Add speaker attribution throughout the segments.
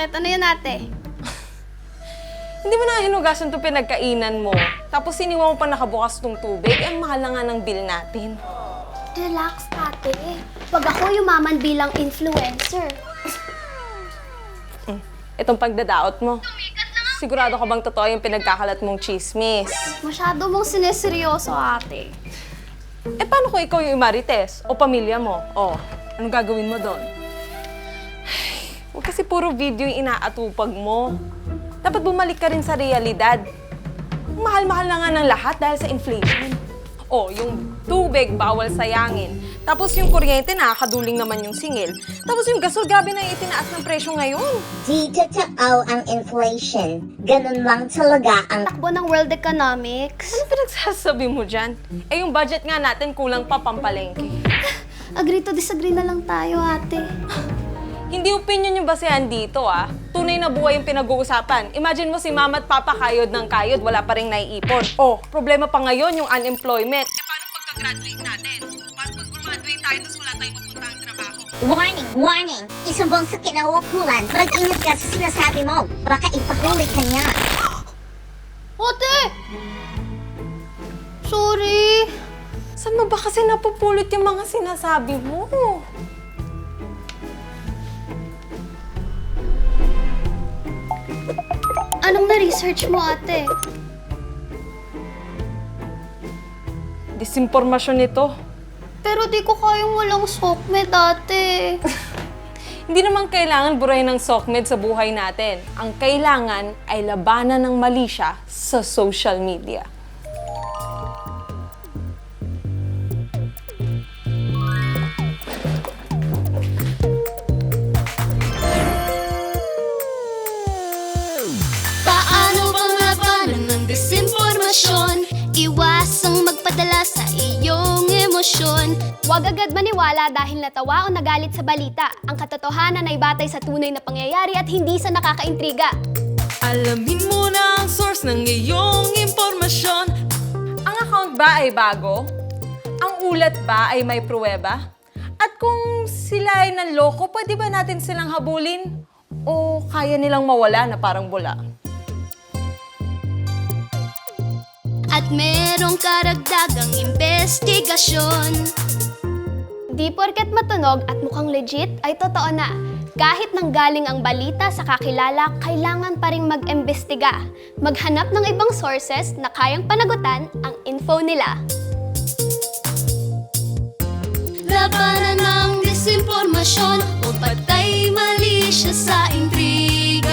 Speaker 1: Bakit? Ano yun, ate?
Speaker 2: Hindi mo na hinugasan itong pinagkainan mo. Tapos iniwan mo pa nakabukas tong tubig. Ang mahal na nga ng bill natin.
Speaker 1: Relax, ate. Pag ako yumaman bilang influencer.
Speaker 2: Itong pagdadaot mo. Sigurado ka bang totoo yung pinagkakalat mong chismis?
Speaker 1: Masyado mong sineseryoso, ate.
Speaker 2: Eh, paano kung ikaw yung imarites? O pamilya mo? O, anong gagawin mo doon? Huwag kasi puro video yung inaatupag mo. Dapat bumalik ka rin sa realidad. Mahal-mahal na nga ng lahat dahil sa inflation. O, yung tubig, bawal sayangin. Tapos yung kuryente, nakakaduling naman yung singil. Tapos yung gasol, grabe na yung itinaas ng presyo ngayon.
Speaker 3: Di totoo ang inflation. Ganun lang talaga ang
Speaker 1: Takbo ng world economics.
Speaker 2: Ano pinagsasabi mo dyan? Eh, yung budget nga natin kulang pa pampalengke.
Speaker 1: Agree to disagree na lang tayo, ate.
Speaker 2: Hindi opinion yung basehan dito, ah. Tunay na buhay yung pinag-uusapan. Imagine mo si mama at papa kayod ng kayod, wala pa rin naiipon. Oh, problema pa ngayon yung unemployment. Eh, paano pagka-graduate natin? Paano pag-graduate tayo tapos wala tayong mapuntahang trabaho?
Speaker 3: warning, warning. Isumbong sa kinauukulan. Mag-ingat ka sa sinasabi mo. Baka ipahuli ka niya.
Speaker 1: Ate! Sorry.
Speaker 2: Saan mo ba kasi napupulot yung mga sinasabi mo?
Speaker 1: Anong na-research mo, ate?
Speaker 2: Disinformasyon nito.
Speaker 1: Pero di ko kayang walang sokmed, ate.
Speaker 2: Hindi naman kailangan burahin ng SOCMED sa buhay natin. Ang kailangan ay labanan ng mali siya sa social media.
Speaker 1: Paano bang labanan ng disinformasyon? Iwasang magpadala sa iyong emosyon. Huwag agad maniwala dahil natawa o nagalit sa balita. Ang katotohanan ay batay sa tunay na pangyayari at hindi sa nakakaintriga.
Speaker 2: Alamin mo na ang source ng iyong impormasyon. Ang account ba ay bago? Ang ulat ba ay may pruweba? At kung sila ay nanloko, pwede ba natin silang habulin? O kaya nilang mawala na parang bula?
Speaker 1: At merong karagdagang investigasyon. Di porket matunog at mukhang legit ay totoo na. Kahit nanggaling ang balita sa kakilala, kailangan pa ring mag-imbestiga. Maghanap ng ibang sources na kayang panagutan ang info nila. Labanan ng disinformasyon o patay mali siya sa intrigang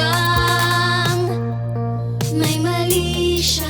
Speaker 1: may mali siya.